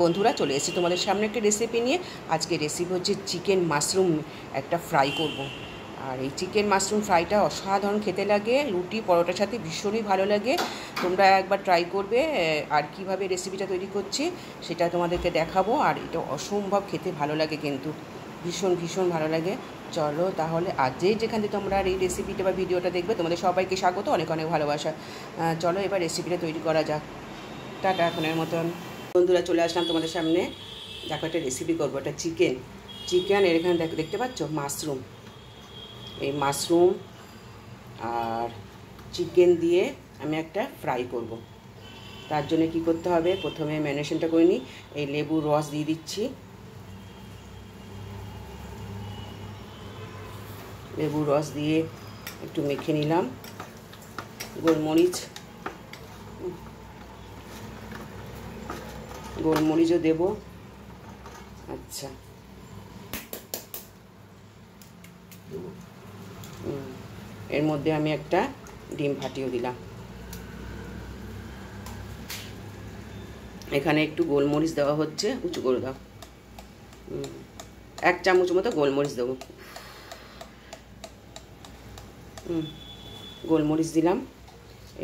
বন্ধুরা চলে এসেছি তোমাদের সামনে একটা রেসিপি নিয়ে। আজকে রেসিপি হচ্ছে চিকেন মাশরুম একটা ফ্রাই করব। আর এই চিকেন মাশরুম ফ্রাইটা অসাধারণ খেতে লাগে, রুটি পরোটার সাথে ভীষণই ভালো লাগে। তোমরা একবার ট্রাই করবে। আর কিভাবে রেসিপিটা তৈরি করছি সেটা তোমাদেরকে দেখাবো। আর এটা অসম্ভব খেতে ভালো লাগে, কিন্তু ভীষণ ভীষণ ভালো লাগে। চলো তাহলে আজ যেখান থেকে তোমরা এই রেসিপিটা বা ভিডিওটা দেখবে তোমাদের সবাইকে স্বাগত, অনেক অনেক ভালোবাসা। চলো এবার রেসিপিটা তৈরি করা যাক। টাটা এখনের মতন। বন্ধুরা চলে আসলাম তোমাদের সামনে। দেখো একটা রেসিপি করবো, একটা চিকেন এর এখানে দেখতে পাচ্ছ মাশরুম, এই মাশরুম আর চিকেন দিয়ে আমি একটা ফ্রাই করব। তার জন্য কি করতে হবে, প্রথমে ম্যারিনেশনটা করে নিই। এই লেবুর রস দিয়ে দিচ্ছি, লেবুর রস দিয়ে একটু মেখে নিলাম। গোলমরিচও দেব। আচ্ছা, এর মধ্যে আমি একটা ডিম ফাটিয়ে দিলাম। এখানে একটু গোলমরিচ দেওয়া হচ্ছে, উঁচু করে দাও। 1 চামচ মতো গোলমরিচ দেবো। গোলমরিচ দিলাম।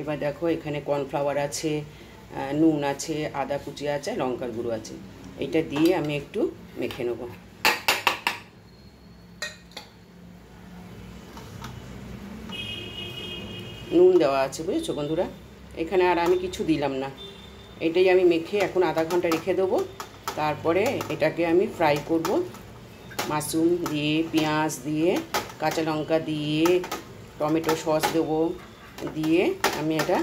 এবার দেখো এখানে কর্নফ্লাওয়ার আছে, নুন আছে, আদা কুচি আছে, লঙ্কার গুঁড়ো আছে। এটা দিয়ে আমি একটু মেখে নেব। নুন দেওয়া আছে, বুঝেছো বন্ধুরা। এখানে আর আমি কিছু দিলাম না। এটাই আমি মেখে এখন আধা ঘন্টা রেখে দেবো। তারপরে এটাকে আমি ফ্রাই করব। মাশরুম দিয়ে, পেঁয়াজ দিয়ে, কাঁচা লঙ্কা দিয়ে, টমেটো সস দেবো, দিয়ে আমি এটা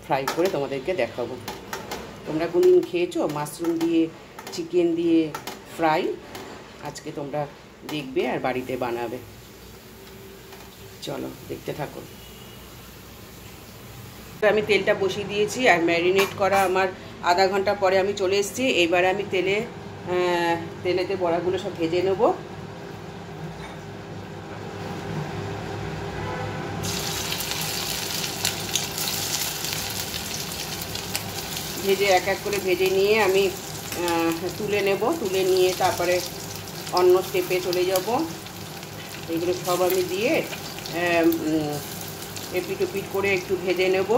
ফ্রাই করে তোমাদেরকে দেখাবো। তোমরা কোনদিন খেয়েছো মাশরুম দিয়ে চিকেন দিয়ে ফ্রাই? আজকে তোমরা দেখবে আর বাড়িতে বানাবে। চলো দেখতে থাকো। আমি তেলটা বসিয়ে দিয়েছি আর ম্যারিনেট করা আমার আধা ঘন্টা পরে আমি চলে এসেছি। এবার আমি তেলেতে বড়াগুলো সব ভেজে নেব। ভেজে এক এক করে ভেজে নিয়ে আমি তুলে নেব। তুলে নিয়ে তারপরে অন্য স্টেপে চলে যাব। এগুলো সব আমি দিয়ে এপিট ওপিট করে একটু ভেজে নেব।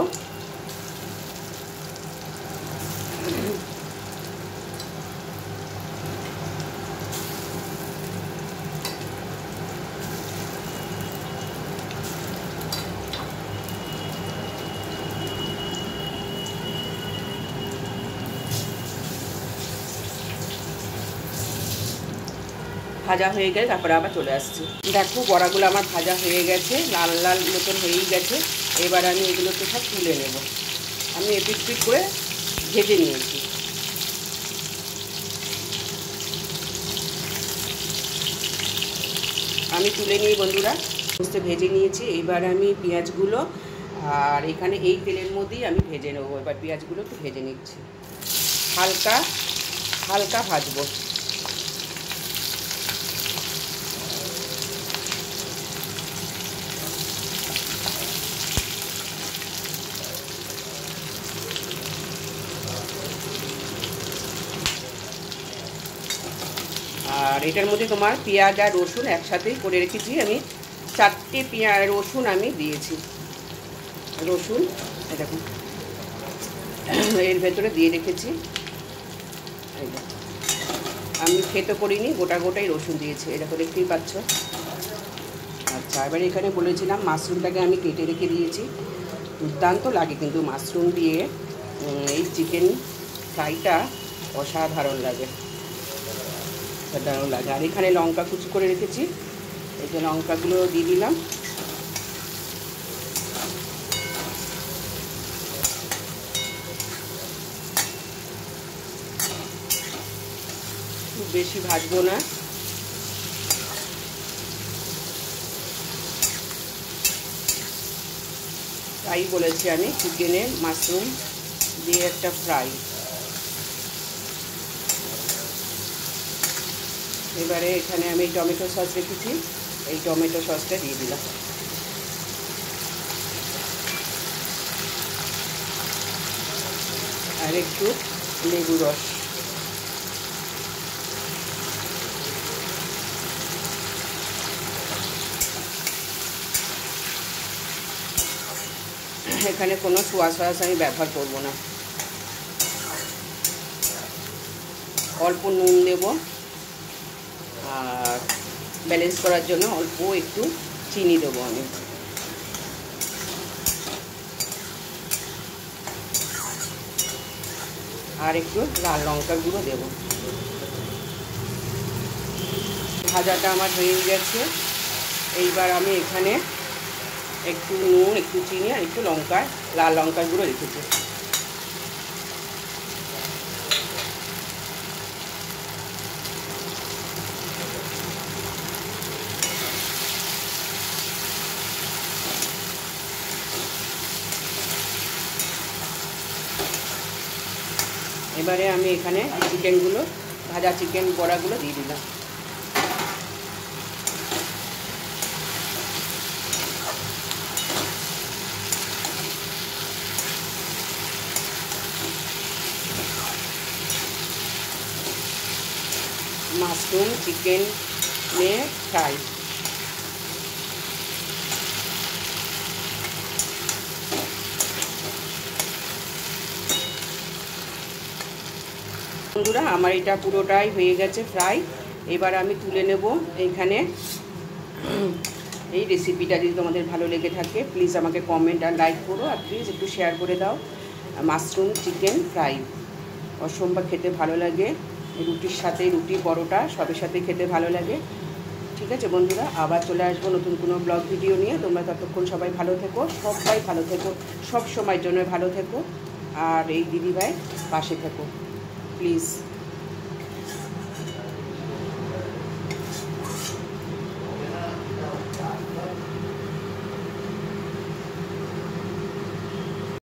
ভাজা হয়ে গেলে তারপরে আবার চলে আসছি। দেখো বড়াগুলো আমার ভাজা হয়ে গেছে, লাল লাল মতন হয়েই গেছে। এবার আমি এগুলোকে সব তুলে নেব। আমি এপিট পিট করে ভেজে নিয়েছি। আমি তুলে নিই বন্ধুরা, সমস্ত ভেজে নিয়েছি। এবার আমি পেঁয়াজগুলো আর এখানে এই তেলের মধ্যেই আমি ভেজে নেবো। এবার পেঁয়াজগুলো একটু ভেজে নিচ্ছি, হালকা হালকা ভাজবো। আর এটার মধ্যে তোমার পেঁয়াজ আর রসুন একসাথেই করে রেখেছি আমি। 4টে রসুন আমি দিয়েছি। রসুন দেখুন এর ভেতরে দিয়ে রেখেছি। আমি খেতে করিনি, গোটা গোটাই রসুন দিয়েছি, এটা তো দেখতেই পাচ্ছ। আচ্ছা, এবার এখানে বলেছিলাম মাশরুমটাকে আমি কেটে রেখে দিয়েছি। দুর্দান্ত লাগে কিন্তু মাশরুম দিয়ে এই চিকেন ফ্রাইটা, অসাধারণ লাগে। আর এখানে লঙ্কা কুচি করে রেখেছি, এই যে লঙ্কাগুলো দিয়ে দিলাম। খুব বেশি ভাজবো না। তাই বলেছি আমি, চিকেনের মাশরুম দিয়ে একটা ফ্রাই। এবারে এখানে আমি টমেটো সস রেখেছি, এই টমেটো সসটা দিয়ে দিলাম। আর একটু লেবু রস। এখানে কোনো সোয়া সস আমি ব্যবহার করব না। অল্প নুন দেব, আর ব্যালেন্স করার জন্য অল্প একটু চিনি দেবো আমি। আর একটু লাল লঙ্কার গুঁড়ো দেবো। ভাজাটা আমার হয়ে গেছে। এইবার আমি এখানে একটু নুন, একটু চিনি আর একটু লাল লঙ্কার গুঁড়ো রেখেছি। এবারে আমি এখানে চিকেনগুলো, ভাজা চিকেন বড়াগুলো দিয়ে দিলাম। Mushroom chicken fry. বন্ধুরা, আমার এটা পুরোটাই হয়ে গেছে ফ্রাই। এবার আমি তুলে নেব। এইখানে এই রেসিপিটা যদি তোমাদের ভালো লেগে থাকে প্লিজ আমাকে কমেন্ট আর লাইক করো, আর প্লিজ একটু শেয়ার করে দাও। মাশরুম চিকেন ফ্রাই অসম্ভব খেতে ভালো লাগে, রুটির সাথে, রুটি পরোটা সবের সাথে খেতে ভালো লাগে। ঠিক আছে বন্ধুরা, আবার চলে আসবো নতুন কোনো ব্লগ ভিডিও নিয়ে। তোমরা ততক্ষণ সবাই ভালো থেকো, সবাই ভালো থেকো, সব সময়ের জন্য ভালো থেকো, আর এই দিদিভাই পাশে থেকো প্লিজ।